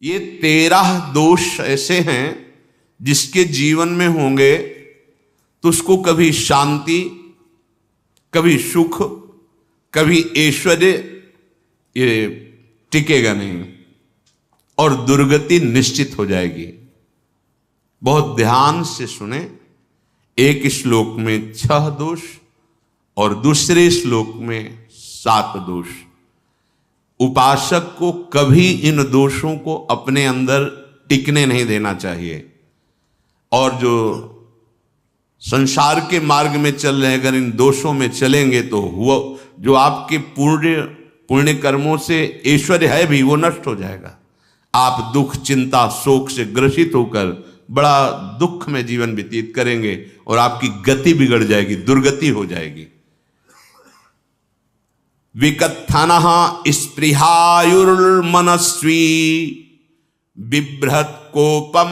ये 13 दोष ऐसे हैं जिसके जीवन में होंगे तो उसको कभी शांति, कभी सुख, कभी ऐश्वर्य ये टिकेगा नहीं और दुर्गति निश्चित हो जाएगी। बहुत ध्यान से सुने। एक श्लोक में 6 दोष और दूसरे श्लोक में 7 दोष। उपासक को कभी इन दोषों को अपने अंदर टिकने नहीं देना चाहिए। और जो संसार के मार्ग में चल रहे, अगर इन दोषों में चलेंगे तो हुआ जो आपके पुण्य कर्मों से ऐश्वर्य है भी वो नष्ट हो जाएगा। आप दुख, चिंता, शोक से ग्रसित होकर बड़ा दुख में जीवन व्यतीत करेंगे और आपकी गति बिगड़ जाएगी, दुर्गति हो जाएगी। विकत्थनः स्पृहायुर्मनस्वी बिभ्रत कोपम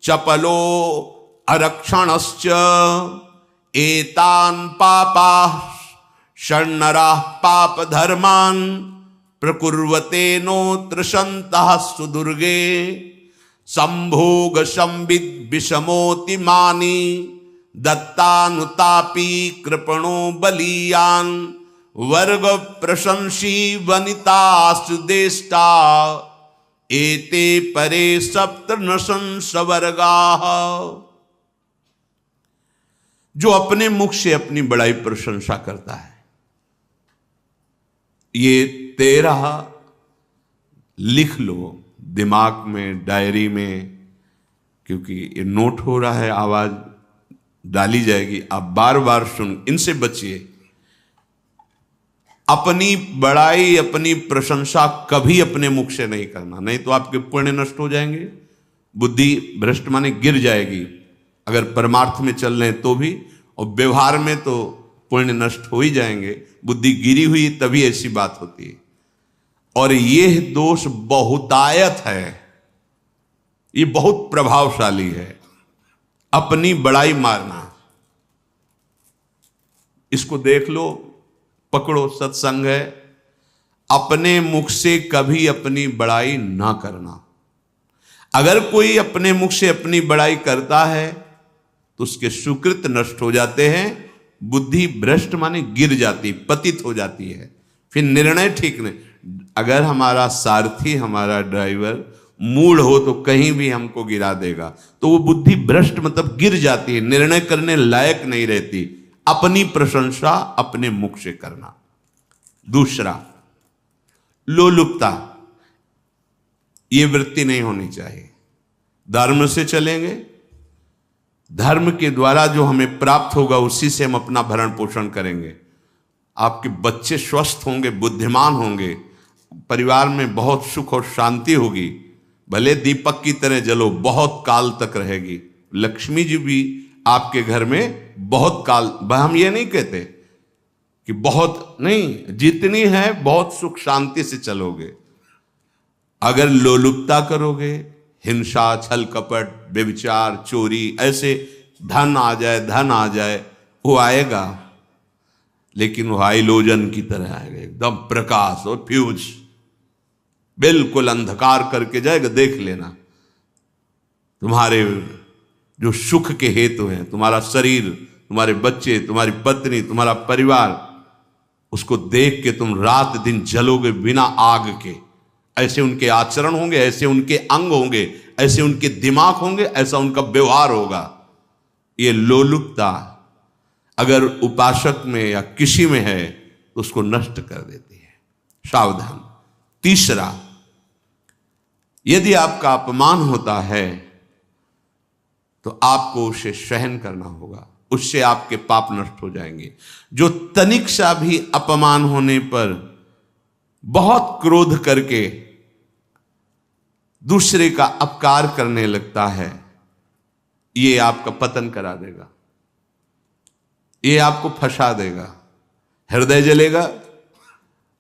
चपलो अरक्षणश्च एतान् पापाः षण्णराः पाप धर्मान् प्रकुर्वते नोत्र सन्तः सुदुर्गे संभोग संविद विषमोति मानी दत्तानुतापी कृपणो बलीयान वर्ग प्रशंसी वनितास्तु देष्टा एते परे सप्तनशंस वर्गाः। जो अपने मुख से अपनी बड़ाई प्रशंसा करता है, ये 13 लिख लो दिमाग में, डायरी में, क्योंकि ये नोट हो रहा है, आवाज डाली जाएगी, आप बार बार सुन, इनसे बचिए। अपनी बड़ाई, अपनी प्रशंसा कभी अपने मुख से नहीं करना, नहीं तो आपके पुण्य नष्ट हो जाएंगे, बुद्धि भ्रष्ट माने गिर जाएगी। अगर परमार्थ में चल रहे हैं तो भी, और व्यवहार में तो पुण्य नष्ट हो ही जाएंगे। बुद्धि गिरी हुई तभी ऐसी बात होती है। और यह दोष बहुतायत है, ये बहुत प्रभावशाली है। अपनी बड़ाई मारना, इसको देख लो, पकड़ो, सत्संग है। अपने मुख से कभी अपनी बड़ाई ना करना। अगर कोई अपने मुख से अपनी बड़ाई करता है तो उसके सुकृत नष्ट हो जाते हैं, बुद्धि भ्रष्ट माने गिर जाती, पतित हो जाती है, फिर निर्णय ठीक नहीं। अगर हमारा सारथी, हमारा ड्राइवर मूढ़ हो तो कहीं भी हमको गिरा देगा, तो वो बुद्धि भ्रष्ट मतलब गिर जाती है, निर्णय करने लायक नहीं रहती। अपनी प्रशंसा अपने मुख से करना। दूसरा, लोलुपता, ये वृत्ति नहीं होनी चाहिए। धर्म से चलेंगे, धर्म के द्वारा जो हमें प्राप्त होगा उसी से हम अपना भरण पोषण करेंगे। आपके बच्चे स्वस्थ होंगे, बुद्धिमान होंगे, परिवार में बहुत सुख और शांति होगी। भले दीपक की तरह जलो, बहुत काल तक रहेगी। लक्ष्मी जी भी आपके घर में बहुत काल, हम ये नहीं कहते कि बहुत नहीं, जितनी है बहुत सुख शांति से चलोगे। अगर लोलुपता करोगे, हिंसा, छल कपट, व्यभिचार, चोरी, ऐसे धन आ जाए, वो आएगा, लेकिन वो हाइलोजन की तरह आएगा, एकदम प्रकाश और फ्यूज, बिल्कुल अंधकार करके जाएगा। देख लेना, तुम्हारे जो सुख के हेतु हैं, तुम्हारा शरीर, तुम्हारे बच्चे, तुम्हारी पत्नी, तुम्हारा परिवार, उसको देख के तुम रात दिन जलोगे बिना आग के। ऐसे उनके आचरण होंगे, ऐसे उनके अंग होंगे, ऐसे उनके दिमाग होंगे, ऐसा उनका व्यवहार होगा। ये लोलुपता अगर उपासक में या किसी में है तो उसको नष्ट कर देती है। सावधान। तीसरा, यदि आपका अपमान होता है तो आपको उसे सहन करना होगा, उससे आपके पाप नष्ट हो जाएंगे। जो तनिक सा भी अपमान होने पर बहुत क्रोध करके दूसरे का अपकार करने लगता है, ये आपका पतन करा देगा, ये आपको फंसा देगा, हृदय जलेगा,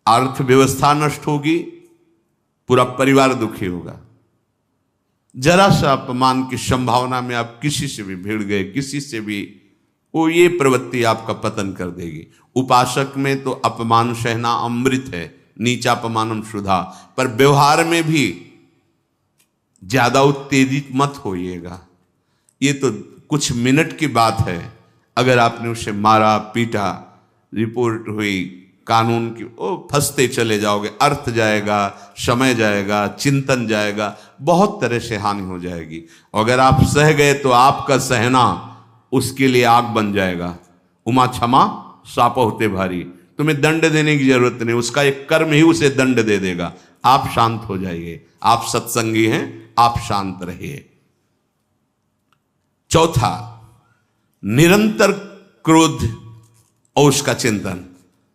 अर्थव्यवस्था नष्ट होगी, पूरा परिवार दुखी होगा। जरा सा अपमान की संभावना में आप किसी से भी भिड़ गए, किसी से भी, वो ये प्रवृत्ति आपका पतन कर देगी। उपासक में तो अपमान सहना अमृत है, नीचापमानम सुधा, पर व्यवहार में भी ज्यादा उत्तेजित मत होइएगा। ये तो कुछ मिनट की बात है, अगर आपने उसे मारा पीटा, रिपोर्ट हुई कानून की, ओ फंसते चले जाओगे, अर्थ जाएगा, समय जाएगा, चिंतन जाएगा, बहुत तरह से हानि हो जाएगी। अगर आप सह गए तो आपका सहना उसके लिए आग बन जाएगा। उमा क्षमा साप होते भारी, तुम्हें दंड देने की जरूरत नहीं, उसका एक कर्म ही उसे दंड दे देगा। आप शांत हो जाइए, आप सत्संगी हैं, आप शांत रहिए। चौथा, निरंतर क्रोध और उसका चिंतन।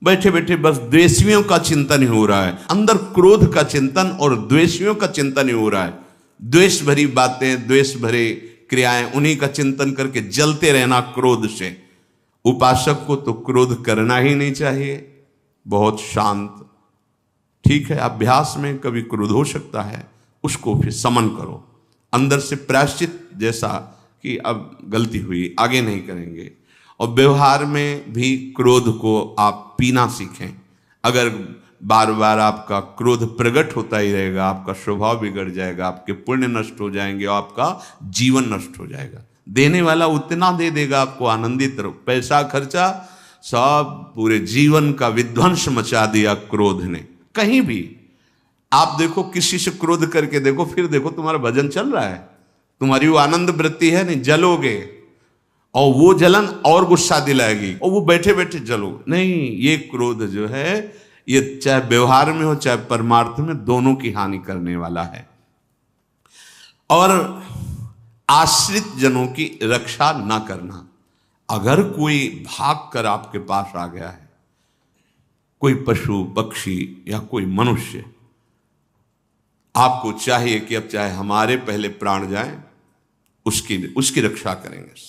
बैठे बैठे बस द्वेषियों का चिंतन ही हो रहा है, अंदर क्रोध का चिंतन और द्वेषियों का चिंतन ही हो रहा है। द्वेष भरी बातें, द्वेष भरे क्रियाएं, उन्हीं का चिंतन करके जलते रहना क्रोध से। उपासक को तो क्रोध करना ही नहीं चाहिए, बहुत शांत। ठीक है, अभ्यास में कभी क्रोध हो सकता है, उसको फिर समन करो, अंदर से प्रायश्चित जैसा कि अब गलती हुई, आगे नहीं करेंगे। और व्यवहार में भी क्रोध को आप पीना सीखें। अगर बार बार आपका क्रोध प्रकट होता ही रहेगा, आपका स्वभाव बिगड़ जाएगा, आपके पुण्य नष्ट हो जाएंगे और आपका जीवन नष्ट हो जाएगा। देने वाला उतना दे देगा आपको, आनंदित रहो। पैसा खर्चा, सब पूरे जीवन का विध्वंस मचा दिया क्रोध ने। कहीं भी आप देखो, किसी से क्रोध करके देखो, फिर देखो तुम्हारा भजन चल रहा है, तुम्हारी वो आनंद वृत्ति है नहीं, जलोगे और वो जलन और गुस्सा दिलाएगी और वो बैठे बैठे जलो नहीं। ये क्रोध जो है, ये चाहे व्यवहार में हो चाहे परमार्थ में, दोनों की हानि करने वाला है। और आश्रित जनों की रक्षा ना करना। अगर कोई भाग कर आपके पास आ गया है, कोई पशु पक्षी या कोई मनुष्य, आपको चाहिए कि अब चाहे हमारे पहले प्राण जाएं, उसकी रक्षा करेंगे।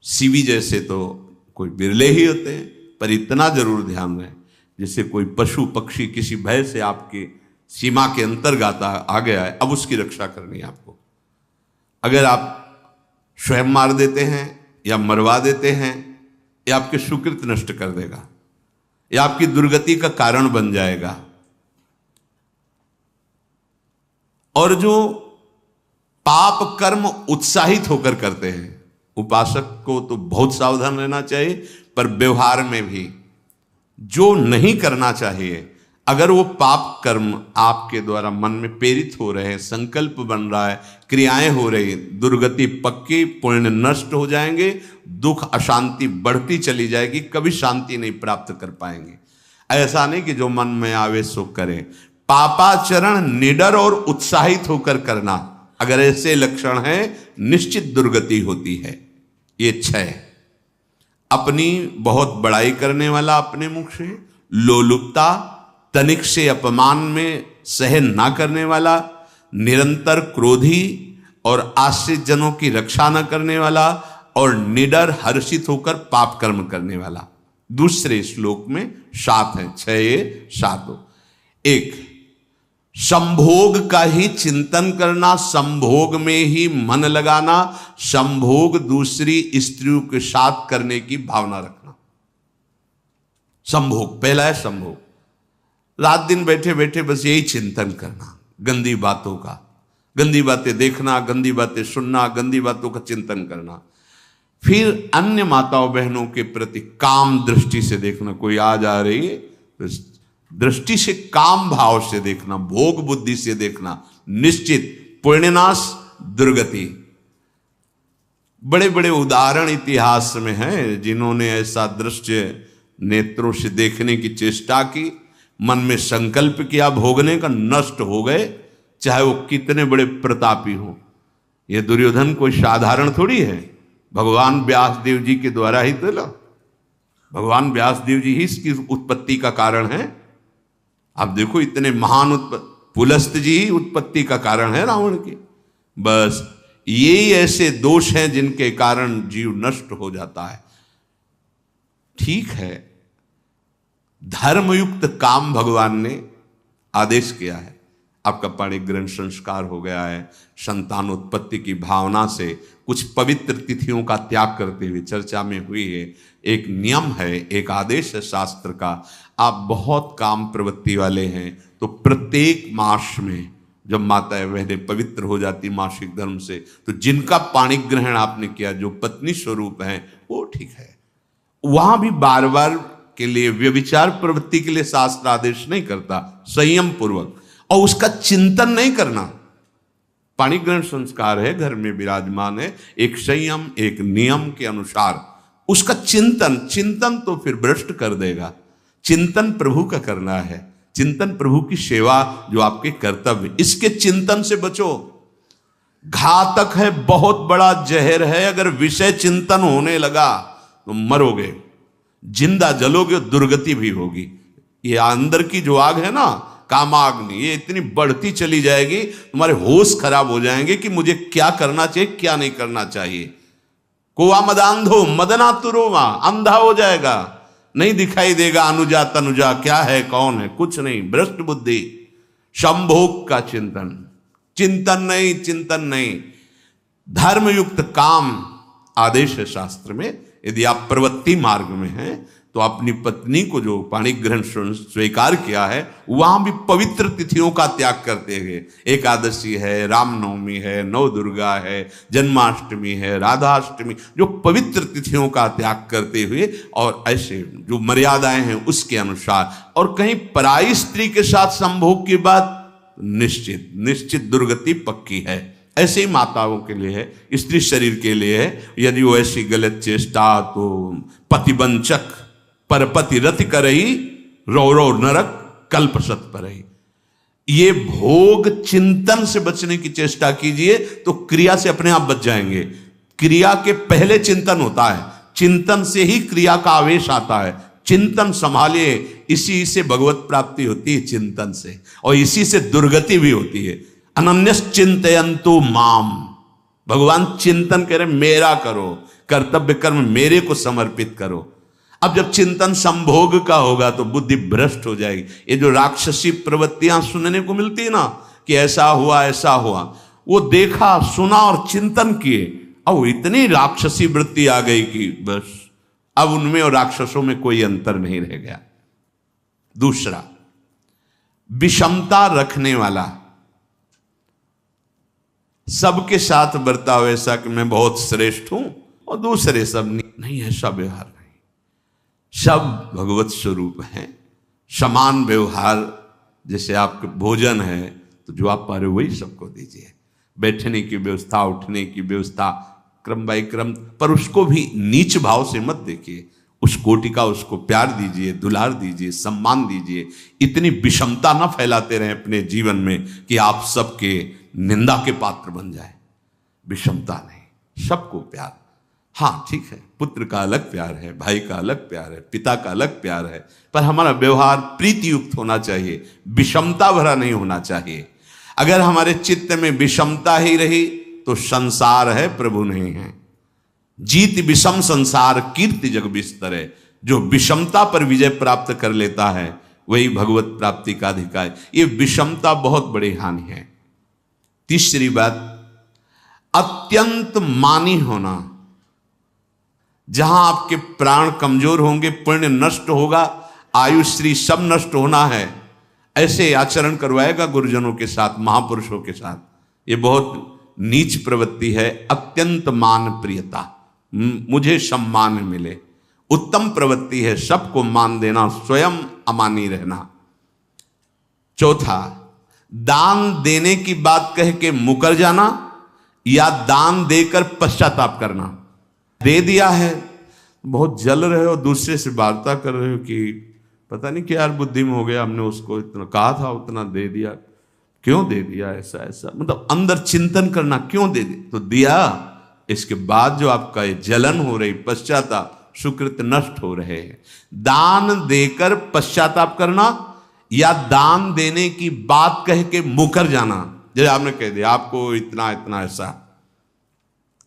सीवी जैसे तो कोई बिरले ही होते हैं, पर इतना जरूर ध्यान रहे, जैसे कोई पशु पक्षी किसी भय से आपके सीमा के अंतर्गत आ गया है, अब उसकी रक्षा करनी है आपको। अगर आप स्वयं मार देते हैं या मरवा देते हैं, या आपके सुकृत नष्ट कर देगा, या आपकी दुर्गति का कारण बन जाएगा। और जो पाप कर्म उत्साहित होकर करते हैं, उपासक को तो बहुत सावधान रहना चाहिए, पर व्यवहार में भी जो नहीं करना चाहिए, अगर वो पाप कर्म आपके द्वारा मन में प्रेरित हो रहे हैं, संकल्प बन रहा है, क्रियाएं हो रही, दुर्गति पक्की, पुण्य नष्ट हो जाएंगे, दुख अशांति बढ़ती चली जाएगी, कभी शांति नहीं प्राप्त कर पाएंगे। ऐसा नहीं कि जो मन में आवे सो करें। पापाचरण निडर और उत्साहित होकर करना, अगर ऐसे लक्षण है, निश्चित दुर्गति होती है। ये 6, अपनी बहुत बड़ाई करने वाला अपने मुख से, लोलुपता, तनिक से अपमान में सहन ना करने वाला, निरंतर क्रोधी और आश्रित जनों की रक्षा न करने वाला, और निडर हर्षित होकर पाप कर्म करने वाला। दूसरे श्लोक में 7 है, 6 7 हो। 1, संभोग का ही चिंतन करना, संभोग में ही मन लगाना, संभोग दूसरी स्त्रियों के साथ करने की भावना रखना। संभोग पहला है, संभोग। रात दिन बैठे बैठे बस यही चिंतन करना, गंदी बातों का, गंदी बातें देखना, गंदी बातें सुनना, गंदी बातों का चिंतन करना। फिर अन्य माताओं बहनों के प्रति काम दृष्टि से देखना, कोई आ जा रही है तो दृष्टि से, काम भाव से देखना, भोग बुद्धि से देखना, निश्चित पुण्यनाश दुर्गति। बड़े बड़े उदाहरण इतिहास में हैं जिन्होंने ऐसा दृश्य नेत्रों से देखने की चेष्टा की, मन में संकल्प किया भोगने का, नष्ट हो गए, चाहे वो कितने बड़े प्रतापी हो। ये दुर्योधन कोई साधारण थोड़ी है, भगवान व्यास देव जी के द्वारा ही तो लो, भगवान व्यास देव जी ही इसकी उत्पत्ति का कारण है। आप देखो, इतने महान पुलस्त जी ही उत्पत्ति का कारण है रावण की। बस यही ऐसे दोष हैं जिनके कारण जीव नष्ट हो जाता है। ठीक है, धर्मयुक्त काम भगवान ने आदेश किया है, आपका पाणिक ग्रहण संस्कार हो गया है, संतानोत्पत्ति की भावना से कुछ पवित्र तिथियों का त्याग करते हुए चर्चा में हुई है। एक नियम है, एक आदेश है शास्त्र का। आप बहुत काम प्रवृत्ति वाले हैं तो प्रत्येक मास में जब माताएं बहनें पवित्र हो जाती मासिक धर्म से, तो जिनका पाणी ग्रहण आपने किया, जो पत्नी स्वरूप है, वो ठीक है। वहां भी बार बार के लिए व्यभिचार प्रवृत्ति के लिए शास्त्र आदेश नहीं करता, संयम पूर्वक, और उसका चिंतन नहीं करना। पाणी ग्रहण संस्कार है, घर में विराजमान है, एक संयम एक नियम के अनुसार उसका चिंतन तो फिर भ्रष्ट कर देगा। चिंतन प्रभु का करना है, चिंतन प्रभु की सेवा जो आपके कर्तव्य, इसके चिंतन से बचो। घातक है, बहुत बड़ा जहर है। अगर विषय चिंतन होने लगा तो मरोगे, जिंदा जलोगे, दुर्गति भी होगी। ये अंदर की जो आग है ना, कामाग्नि, ये इतनी बढ़ती चली जाएगी, तुम्हारे होश खराब हो जाएंगे कि मुझे क्या करना चाहिए क्या नहीं करना चाहिए। कोवा मदांधो मदनातुरोमा, अंधा हो जाएगा, नहीं दिखाई देगा अनुजा तनुजा क्या है कौन है, कुछ नहीं, भ्रष्ट बुद्धि। संभोग का चिंतन नहीं। धर्मयुक्त काम आदेश है शास्त्र में। यदि आप प्रवृत्ति मार्ग में हैं तो अपनी पत्नी को जो पाणी ग्रहण स्वीकार किया है, वहां भी पवित्र तिथियों का त्याग करते हुए, एकादशी है, रामनवमी है, नव दुर्गा है, जन्माष्टमी है, राधाष्टमी, जो पवित्र तिथियों का त्याग करते हुए, और ऐसे जो मर्यादाएं हैं उसके अनुसार, और कहीं पराई स्त्री के साथ संभोग की बात निश्चित दुर्गति पक्की है। ऐसे ही माताओं के लिए है, स्त्री शरीर के लिए है। यदि वो ऐसी गलत चेष्टा, तो पतिवंचक परपति रति करही, रौ नरक कल्पसत परही। ये भोग चिंतन से बचने की चेष्टा कीजिए तो क्रिया से अपने आप बच जाएंगे। क्रिया के पहले चिंतन होता है, चिंतन से ही क्रिया का आवेश आता है। चिंतन संभालिए, इसी से भगवत प्राप्ति होती है, चिंतन से, और इसी से दुर्गति भी होती है। अनन्यश्चिन्तयन्तु माम, भगवान चिंतन करें, मेरा करो, कर्तव्य कर्म मेरे को समर्पित करो। अब जब चिंतन संभोग का होगा तो बुद्धि भ्रष्ट हो जाएगी। ये जो राक्षसी प्रवृत्तियां सुनने को मिलती है ना, कि ऐसा हुआ, वो देखा सुना और चिंतन किए, अब इतनी राक्षसी वृत्ति आ गई कि बस अब उनमें और राक्षसों में कोई अंतर नहीं रह गया। दूसरा, विषमता रखने वाला, सबके साथ बर्ताव ऐसा कि मैं बहुत श्रेष्ठ हूं और दूसरे सब नहीं, ऐसा व्यवहार नहीं। सब भगवत स्वरूप हैं, समान व्यवहार। जैसे आपके भोजन है तो जो आप पा रहे हो वही सबको दीजिए, बैठने की व्यवस्था, उठने की व्यवस्था, क्रम बाई क्रम, पर उसको भी नीच भाव से मत देखिए। उस कोटि का उसको प्यार दीजिए, दुलार दीजिए, सम्मान दीजिए। इतनी विषमता न फैलाते रहें अपने जीवन में कि आप सबके निंदा के पात्र बन जाए। विषमता नहीं, सबको प्यार। हाँ ठीक है, पुत्र का अलग प्यार है, भाई का अलग प्यार है, पिता का अलग प्यार है, पर हमारा व्यवहार प्रीति युक्त होना चाहिए, विषमता भरा नहीं होना चाहिए। अगर हमारे चित्त में विषमता ही रही तो संसार है, प्रभु नहीं है। जीत विषम संसार कीर्ति जग बिस्तर है। जो विषमता पर विजय प्राप्त कर लेता है वही भगवत प्राप्ति का अधिकारी। ये विषमता बहुत बड़ी हानि है। तीसरी बात, अत्यंत मानी होना। जहां आपके प्राण कमजोर होंगे, पुण्य नष्ट होगा, आयुश्री सब नष्ट होना है, ऐसे आचरण करवाएगा गुरुजनों के साथ, महापुरुषों के साथ। ये बहुत नीच प्रवृत्ति है। अत्यंत मान प्रियता, मुझे सम्मान मिले, उत्तम प्रवृत्ति है। सबको मान देना, स्वयं अमानी रहना। चौथा, दान देने की बात कह के मुकर जाना या दान देकर पश्चाताप करना। दे दिया है, बहुत जल रहे हो, दूसरे से वार्ता कर रहे हो कि पता नहीं क्या यार बुद्धि में हो गया, हमने उसको इतना कहा था, उतना दे दिया, क्यों दे दिया, ऐसा मतलब अंदर चिंतन करना, क्यों दे दिया तो दिया। इसके बाद जो आपका ये जलन हो रही, पश्चाताप, सुकृत नष्ट हो रहे हैं। दान देकर पश्चाताप करना या दान देने की बात कह के मुकर जाना। जैसे आपने कह दिया आपको इतना इतना ऐसा,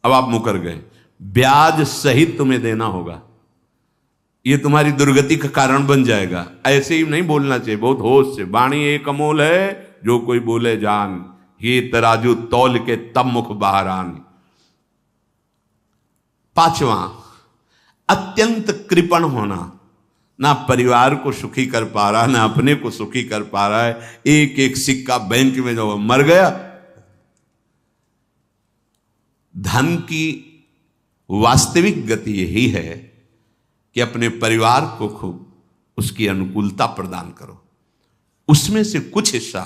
अब आप मुकर गए, ब्याज सहित तुम्हें देना होगा, ये तुम्हारी दुर्गति का कारण बन जाएगा। ऐसे ही नहीं बोलना चाहिए, बहुत होश से। वाणी एक अमोल है, जो कोई बोले जान, ये तराजू तौल के तब मुख बाहर आन। पांचवा, अत्यंत कृपण होना। ना परिवार को सुखी कर पा रहा, ना अपने को सुखी कर पा रहा है। एक एक सिक्का बैंक में जो मर गया। धन की वास्तविक गति यही है कि अपने परिवार को खूब उसकी अनुकूलता प्रदान करो, उसमें से कुछ हिस्सा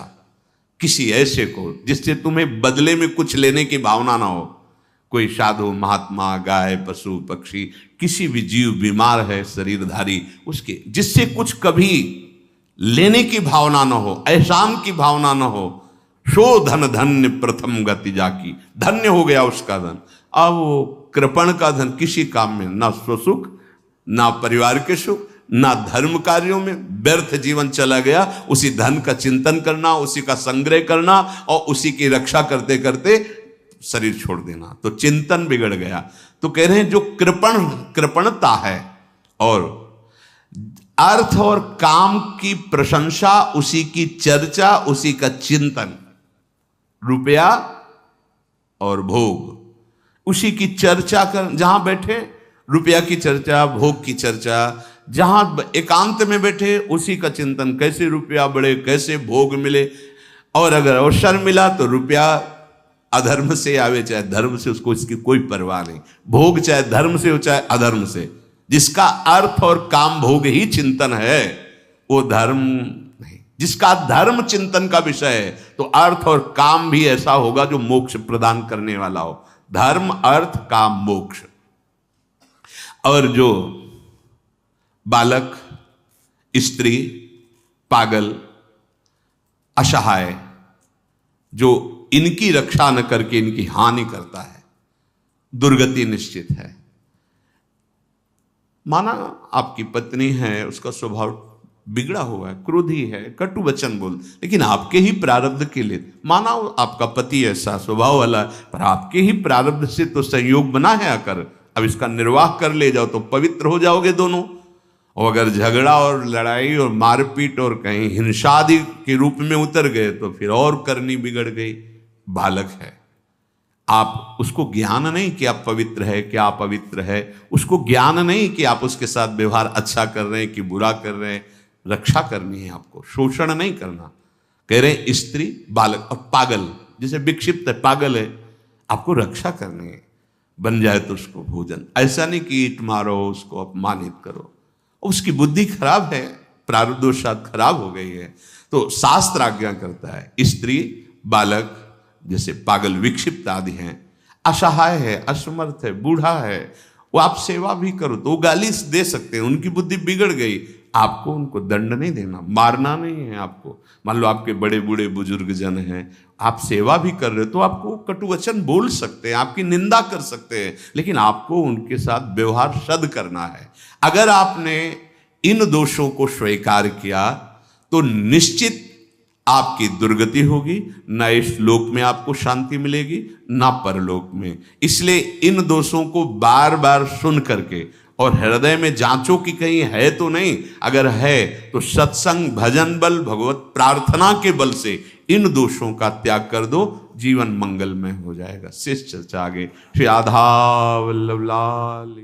किसी ऐसे को जिससे तुम्हें बदले में कुछ लेने की भावना ना हो। कोई साधु महात्मा, गाय, पशु पक्षी, किसी भी जीव बीमार है शरीरधारी, उसके जिससे कुछ कभी लेने की भावना ना हो, एहसान की भावना ना हो। सो धन धन्य प्रथम गति जाकी, धन्य हो गया उसका धन। अब वो कृपण का धन किसी काम में ना स्वसुख, ना परिवार के सुख, ना धर्म कार्यों में, व्यर्थ जीवन चला गया। उसी धन का चिंतन करना, उसी का संग्रह करना और उसी की रक्षा करते करते शरीर छोड़ देना, तो चिंतन बिगड़ गया। तो कह रहे हैं जो कृपणता है और अर्थ और काम की प्रशंसा, उसी की चर्चा, उसी का चिंतन, रुपया और भोग, उसी की चर्चा कर, जहां बैठे रुपया की चर्चा, भोग की चर्चा, जहां एकांत में बैठे उसी का चिंतन, कैसे रुपया बढ़े, कैसे भोग मिले। और अगर अवसर मिला तो रुपया अधर्म से आवे चाहे धर्म से, उसको इसकी कोई परवाह नहीं। भोग चाहे धर्म से हो चाहे अधर्म से, जिसका अर्थ और काम भोग ही चिंतन है वो धर्म नहीं। जिसका धर्म चिंतन का विषय है तो अर्थ और काम भी ऐसा होगा जो मोक्ष प्रदान करने वाला हो। धर्म, अर्थ, काम, मोक्ष। और जो बालक, स्त्री, पागल, असहाय, जो इनकी रक्षा न करके इनकी हानि करता है, दुर्गति निश्चित है। माना आपकी पत्नी है, उसका स्वभाव बिगड़ा हुआ है, क्रोधी है, कटु वचन बोल, लेकिन आपके ही प्रारब्ध के लिए, माना आपका पति ऐसा स्वभाव वाला, पर आपके ही प्रारब्ध से तो संयोग बना है आकर, अब इसका निर्वाह कर ले जाओ तो पवित्र हो जाओगे दोनों। और अगर झगड़ा और लड़ाई और मारपीट और कहीं हिंसादि के रूप में उतर गए तो फिर और करनी बिगड़ गई। बालक है, आप उसको ज्ञान नहीं कि आप पवित्र है, कि आप पवित्र है, उसको ज्ञान नहीं कि आप उसके साथ व्यवहार अच्छा कर रहे हैं कि बुरा कर रहे हैं। रक्षा करनी है आपको, शोषण नहीं करना। कह रहे हैं स्त्री, बालक और पागल, जैसे विक्षिप्त है, पागल है, आपको रक्षा करनी है। बन जाए तो उसको भोजन, ऐसा नहीं कि ईंट मारो, उसको अपमानित करो। उसकी बुद्धि खराब है, प्रारब्धवशात खराब हो गई है, तो शास्त्र आज्ञा करता है स्त्री, बालक, जैसे पागल, विक्षिप्त आदि हैं, असहाय है, असमर्थ है, बूढ़ा है, वो आप सेवा भी करो तो वो गाली दे सकते हैं, उनकी बुद्धि बिगड़ गई। आपको उनको दंड नहीं देना, मारना नहीं है आपको। मान लो आपके बड़े बूढ़े बुजुर्ग जन हैं, आप सेवा भी कर रहे हो तो आपको कटुवचन बोल सकते हैं, आपकी निंदा कर सकते हैं, लेकिन आपको उनके साथ व्यवहार सद करना है। अगर आपने इन दोषों को स्वीकार किया तो निश्चित आपकी दुर्गति होगी, न इस लोक में आपको शांति मिलेगी न परलोक में। इसलिए इन दोषों को बार बार सुन करके और हृदय में जांचो कि कहीं है तो नहीं। अगर है तो सत्संग, भजन बल, भगवत प्रार्थना के बल से इन दोषों का त्याग कर दो, जीवन मंगलमय हो जाएगा। शेष चर्चा आगे। श्री राधा वल्लभ लाल।